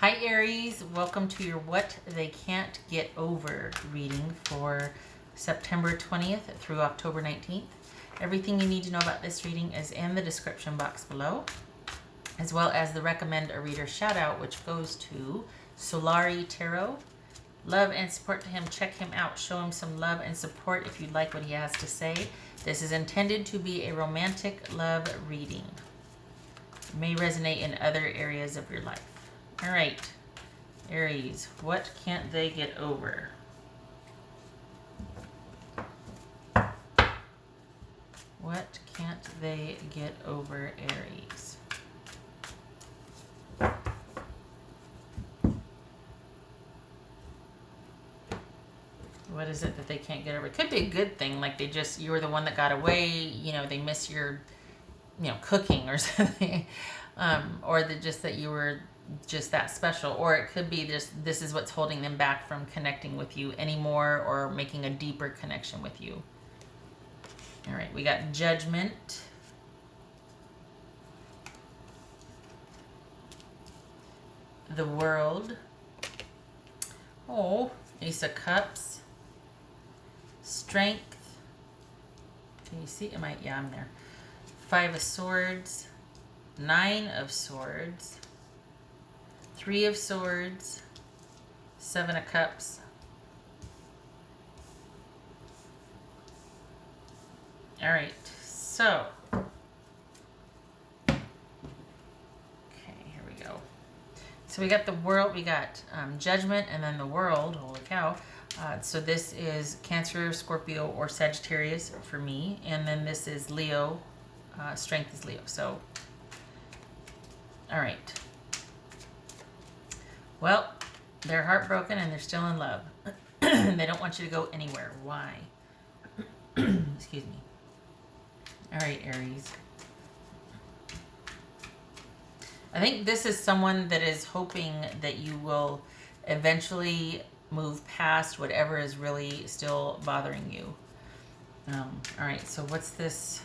Hi Aries, welcome to your What They Can't Get Over reading for September 20th through October 19th. Everything you need to know about this reading is in the description box below, as well as the recommend a reader shout out, which goes to Solari Tarot. Love and support to him. Check him out. Show him some love and support if you like what he has to say. This is intended to be a romantic love reading. It may resonate in other areas of your life. All right, Aries, what can't they get over? What can't they get over, Aries? What is it that they can't get over? It could be a good thing, like they just, you were the one that got away, you know, they miss your, cooking or something. Or just that you were just that special, or it could be this is what's holding them back from connecting with you anymore or making a deeper connection with you. All right, we got Judgment, the World, Ace of Cups, Strength. Can you see? I'm there. Five of Swords, Nine of Swords, Three of Swords, Seven of Cups. All right, so, okay, here we go. So we got the World, we got Judgment, and then the World. Holy cow. So this is Cancer, Scorpio, or Sagittarius for me, and then this is Leo. Strength is Leo. So, all right. Well, they're heartbroken and they're still in love. They don't want you to go anywhere. Why? Excuse me. All right, Aries. I think this is someone that is hoping that you will eventually move past whatever is really still bothering you. All right, so what's this?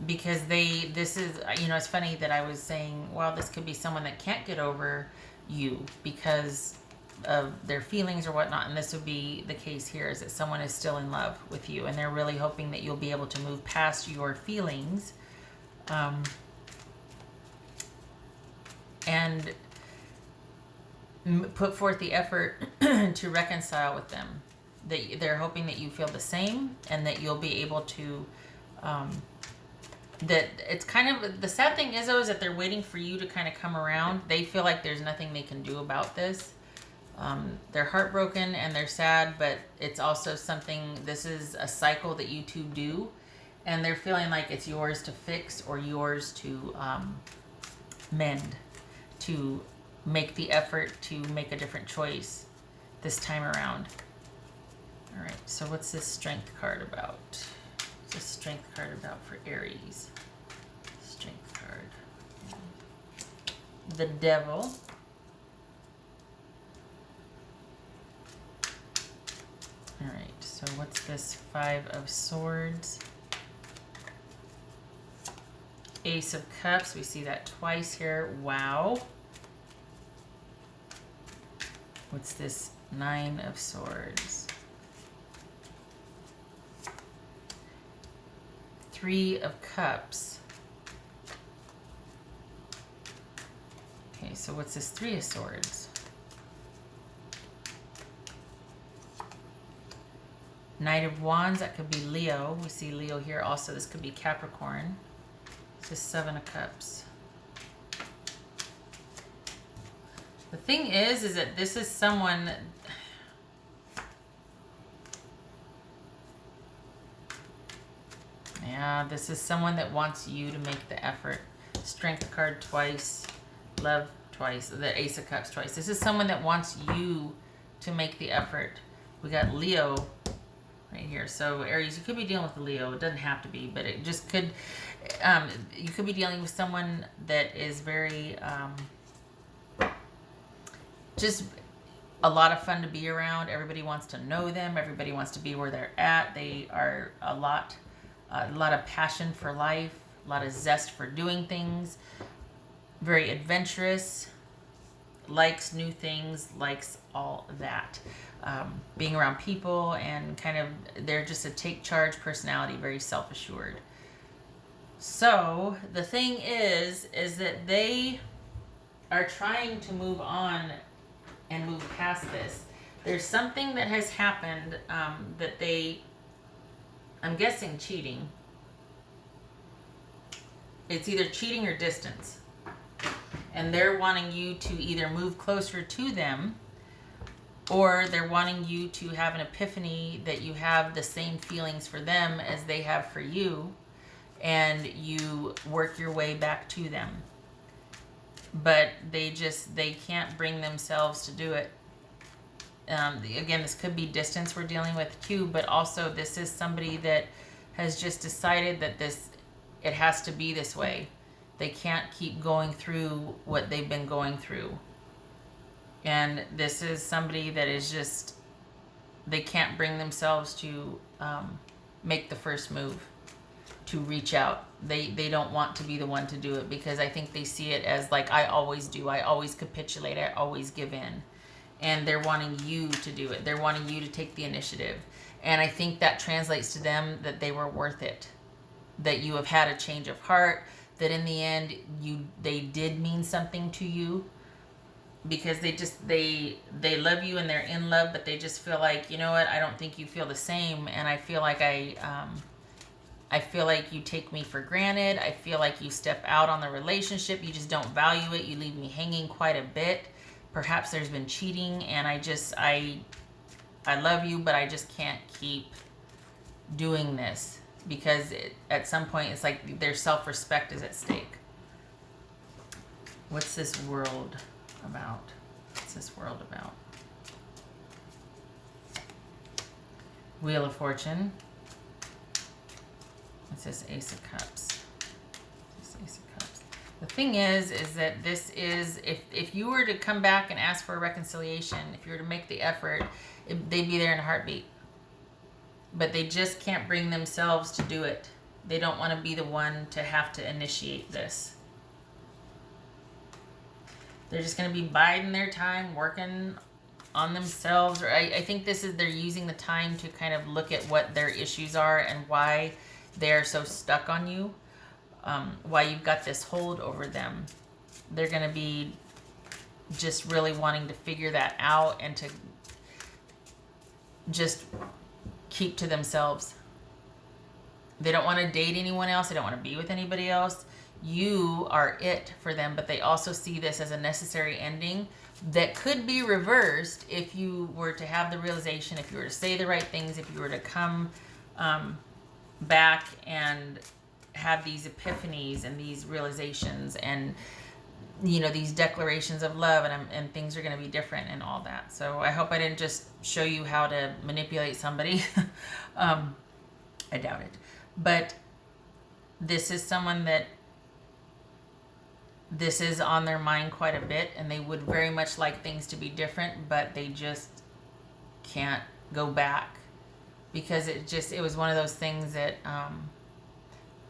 Because this is, it's funny that I was saying, well, this could be someone that can't get over you because of their feelings or whatnot. And this would be the case here, is that someone is still in love with you and they're really hoping that you'll be able to move past your feelings. And put forth the effort to reconcile with them. They're hoping that you feel the same and that you'll be able to, that it's kind of, the sad thing is though, is that they're waiting for you to kind of come around. They feel like there's nothing they can do about this. They're heartbroken and they're sad, but it's also something, this is a cycle that you two do, and they're feeling like it's yours to fix or yours to mend, to make the effort to make a different choice this time around. All right, so what's this Strength card about? What's this Strength card about for Aries? Strength card. The Devil. All right, so what's this Five of Swords? Ace of Cups. We see that twice here. Wow. What's this Nine of Swords? Three of Cups. Okay, so what's this Three of Swords? Knight of Wands, that could be Leo. We see Leo here also. This could be Capricorn. This is Seven of Cups. The thing is that this is someone... Yeah, this is someone that wants you to make the effort. Strength card twice. Love twice. The Ace of Cups twice. This is someone that wants you to make the effort. We got Leo right here. So Aries, you could be dealing with a Leo. It doesn't have to be, but it just could. You could be dealing with someone that is very just a lot of fun to be around. Everybody wants to know them. Everybody wants to be where they're at. They are a lot of passion for life, a lot of zest for doing things. very adventurous, likes new things, likes all that. Being around people and kind of, they're just a take charge personality, very self-assured. So the thing is that they are trying to move on and move past this. There's something that has happened that they, I'm guessing cheating. It's either cheating or distance. And they're wanting you to either move closer to them, or they're wanting you to have an epiphany that you have the same feelings for them as they have for you, and you work your way back to them. But they can't bring themselves to do it. Again, this could be distance we're dealing with too, but also this is somebody that has just decided that it has to be this way. They can't keep going through what they've been going through. And this is somebody that is just, they can't bring themselves to make the first move, to reach out. They don't want to be the one to do it, because I think they see it as like, I always do. I always capitulate. I always give in. And they're wanting you to do it. They're wanting you to take the initiative. And I think that translates to them that they were worth it. That you have had a change of heart. That in the end, they did mean something to you. Because they love you and they're in love, but they just feel like, you know what, I don't think you feel the same. And I feel like I feel like you take me for granted. I feel like you step out on the relationship. You just don't value it. You leave me hanging quite a bit. Perhaps there's been cheating, and I love you, but I just can't keep doing this, because at some point it's like their self-respect is at stake. What's this world about? What's this world about? Wheel of Fortune. It says Ace of Cups. Ace of Cups. The thing is that this is, if you were to come back and ask for a reconciliation, if you were to make the effort, they'd be there in a heartbeat. But they just can't bring themselves to do it. They don't want to be the one to have to initiate this. They're just going to be biding their time, working on themselves. Or I think this is, they're using the time to kind of look at what their issues are and why they're so stuck on you. Why you've got this hold over them. They're going to be just really wanting to figure that out and to just keep to themselves. They don't want to date anyone else. They don't want to be with anybody else. You are it for them, but they also see this as a necessary ending that could be reversed if you were to have the realization, if you were to say the right things, if you were to come back and have these epiphanies and these realizations and, you know, these declarations of love, and things are going to be different and all that. So I hope I didn't just show you how to manipulate somebody. I doubt it. But this is someone that this is on their mind quite a bit, and they would very much like things to be different, but they just can't go back, because it was one of those things that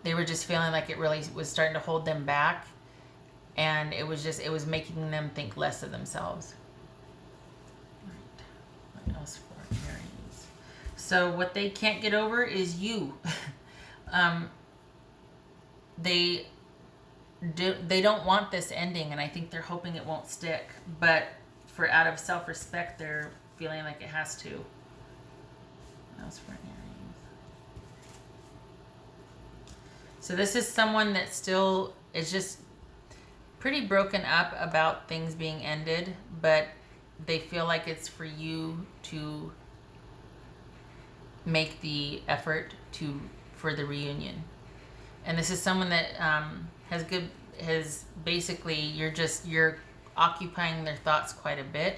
they were just feeling like it really was starting to hold them back, and it was making them think less of themselves. Right. What else for Aries? So what they can't get over is you. They don't want this ending, and I think they're hoping it won't stick, but for out of self-respect, they're feeling like it has to. What else for Aries? So this is someone that still is just pretty broken up about things being ended, but they feel like it's for you to make the effort for the reunion. And this is someone that has basically, you're occupying their thoughts quite a bit.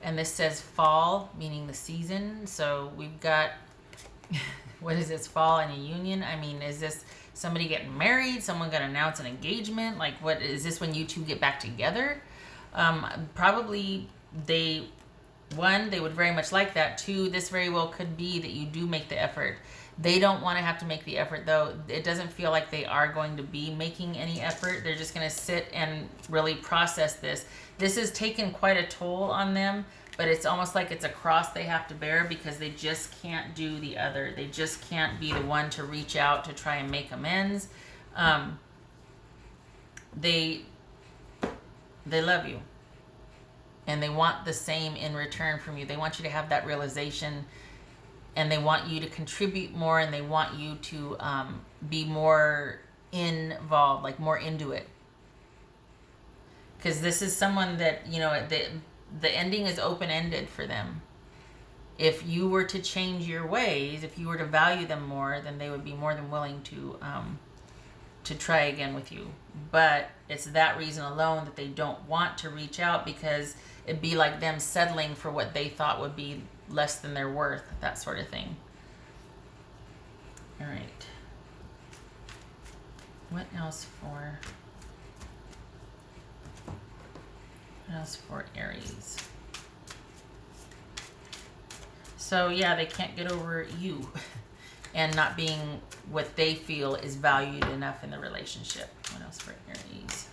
And this says fall, meaning the season. So we've got, what is this, fall and a union? I mean, is this somebody getting married? Someone going to announce an engagement? Like, what is this, when you two get back together? Probably they would very much like that. Two, this very well could be that you do make the effort, They don't want to have to make the effort, though. It doesn't feel like they are going to be making any effort. They're just going to sit and really process this. This has taken quite a toll on them, but it's almost like it's a cross they have to bear because they just can't do the other. They just can't be the one to reach out to try and make amends. They love you, and they want the same in return from you. They want you to have that realization, and they want you to contribute more, and they want you to be more involved, like more into it. Because this is someone that, you know, the ending is open-ended for them. If you were to change your ways, if you were to value them more, then they would be more than willing to try again with you. But it's that reason alone that they don't want to reach out, because it'd be like them settling for what they thought would be less than their worth, that sort of thing. All right. What else for Aries? So yeah, they can't get over you and not being what they feel is valued enough in the relationship. What else for Aries?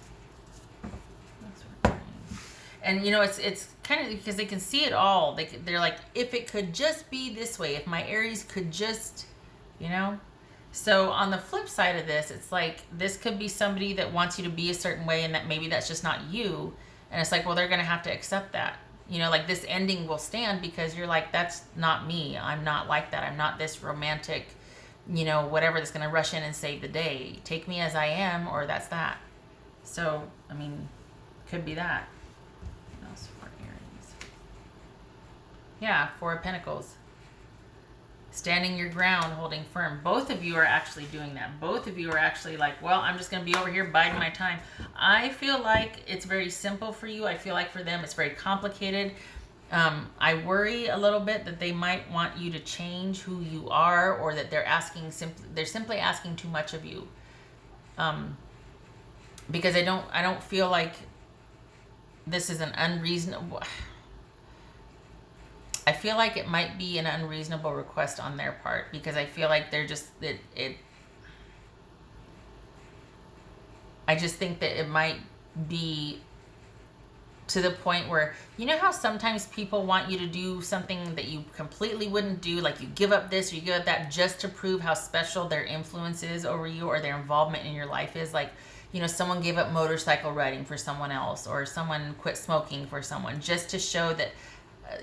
And you know, it's kind of because they can see it all. They're like, if it could just be this way, if my Aries could just, you know. So on the flip side of this, it's like this could be somebody that wants you to be a certain way, and that maybe that's just not you. And it's like, well, they're going to have to accept that. You know, like this ending will stand because you're like, that's not me. I'm not like that. I'm not this romantic, you know, whatever that's going to rush in and save the day. Take me as I am, or that's that. So, I mean, could be that. What else for Aries? Yeah, Four of Pentacles. Standing your ground, holding firm. Both of you are actually doing that. Both of you are actually like, well, I'm just going to be over here biding my time. I feel like it's very simple for you. I feel like for them it's very complicated. I worry a little bit that they might want you to change who you are, or that they're simply asking too much of you. Because I don't feel like this is an unreasonable. I feel like it might be an unreasonable request on their part, because I feel like they're just I just think that it might be to the point where, you know how sometimes people want you to do something that you completely wouldn't do, like you give up this or you give up that just to prove how special their influence is over you, or their involvement in your life is. Like, you know, someone gave up motorcycle riding for someone else, or someone quit smoking for someone, just to show that,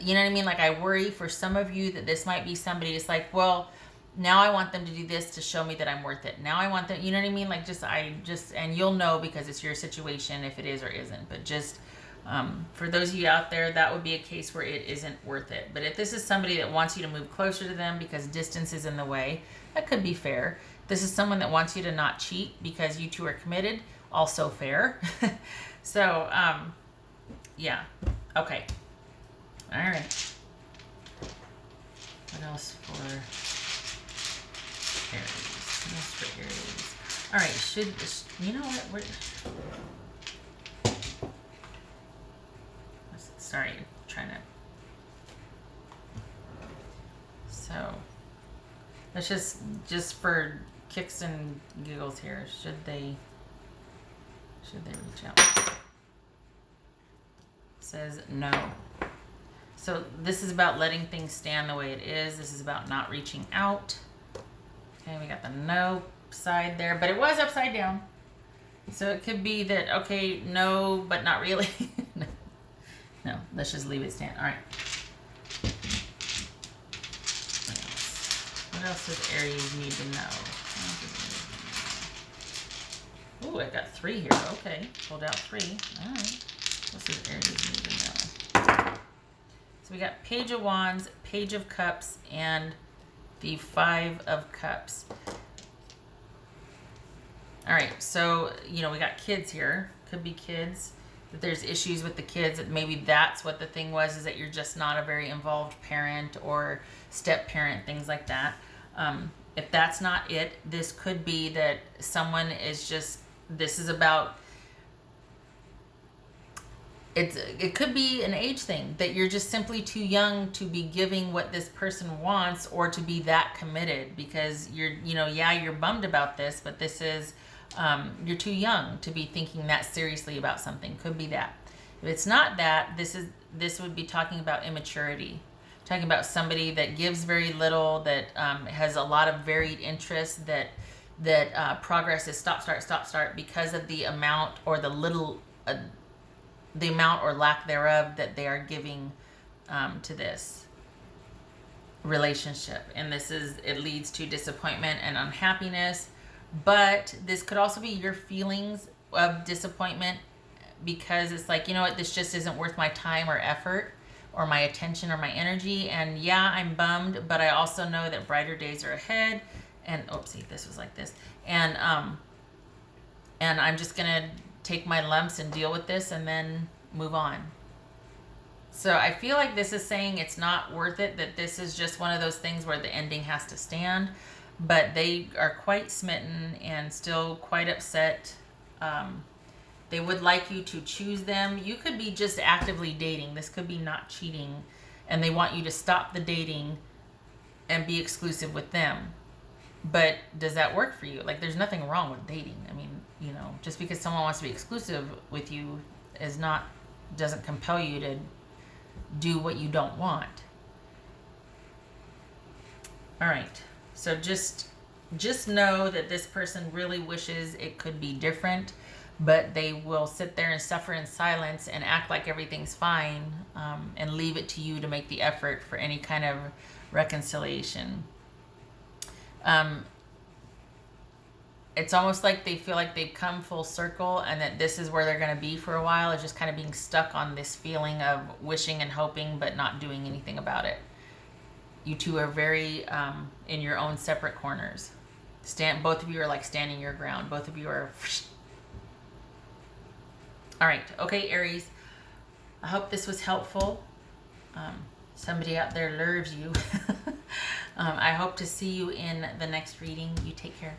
you know what I mean? Like, I worry for some of you that this might be somebody that's like, well, now I want them to do this to show me that I'm worth it. Now I want them, you know what I mean? Like, and you'll know because it's your situation if it is or isn't. But just for those of you out there, that would be a case where it isn't worth it. But if this is somebody that wants you to move closer to them because distance is in the way, that could be fair. This is someone that wants you to not cheat because you two are committed, also fair. So, yeah. Okay. All right. What else for Aries? What else for Aries? All right. You know what? Sorry, I'm trying to. So, let's just for kicks and giggles here. Should they reach out? It says no. So this is about letting things stand the way it is. This is about not reaching out. Okay, we got the no side there, but it was upside down. So it could be that, okay, no, but not really. No, let's just leave it stand. All right. What else does Aries need to know? Ooh, I got 3 here. Okay, pulled out 3. All right. What does Aries need to know? So we got Page of Wands, Page of Cups, and the 5 of Cups. All right, so, you know, we got kids here. Could be kids. That there's issues with the kids, that maybe that's what the thing was, is that you're just not a very involved parent or step parent, things like that. If that's not it, this could be that someone is just, this is about, it could be an age thing, that you're just simply too young to be giving what this person wants or to be that committed, because you're bummed about this, but this is, you're too young to be thinking that seriously about something. Could be that. If it's not that, this would be talking about immaturity, talking about somebody that gives very little, that has a lot of varied interests, that progress is stop start because of the amount or the amount or lack thereof that they are giving to this relationship. And it leads to disappointment and unhappiness. But this could also be your feelings of disappointment, because it's like, you know what, this just isn't worth my time or effort or my attention or my energy. And yeah, I'm bummed, but I also know that brighter days are ahead. And oopsie, this was like this. And I'm just gonna take my lumps and deal with this and then move on. So I feel like this is saying it's not worth it, that this is just one of those things where the ending has to stand. But they are quite smitten and still quite upset. They would like you to choose them. You could be just actively dating. This could be not cheating. And they want you to stop the dating and be exclusive with them. But does that work for you? Like, there's nothing wrong with dating. I mean, just because someone wants to be exclusive with you doesn't compel you to do what you don't want. All right. So just know that this person really wishes it could be different, but they will sit there and suffer in silence and act like everything's fine, and leave it to you to make the effort for any kind of reconciliation. It's almost like they feel like they've come full circle and that this is where they're going to be for a while. It's just kind of being stuck on this feeling of wishing and hoping but not doing anything about it. You two are very in your own separate corners. Both of you are like standing your ground. Both of you are... All right. Okay, Aries. I hope this was helpful. Somebody out there loves you. I hope to see you in the next reading. You take care.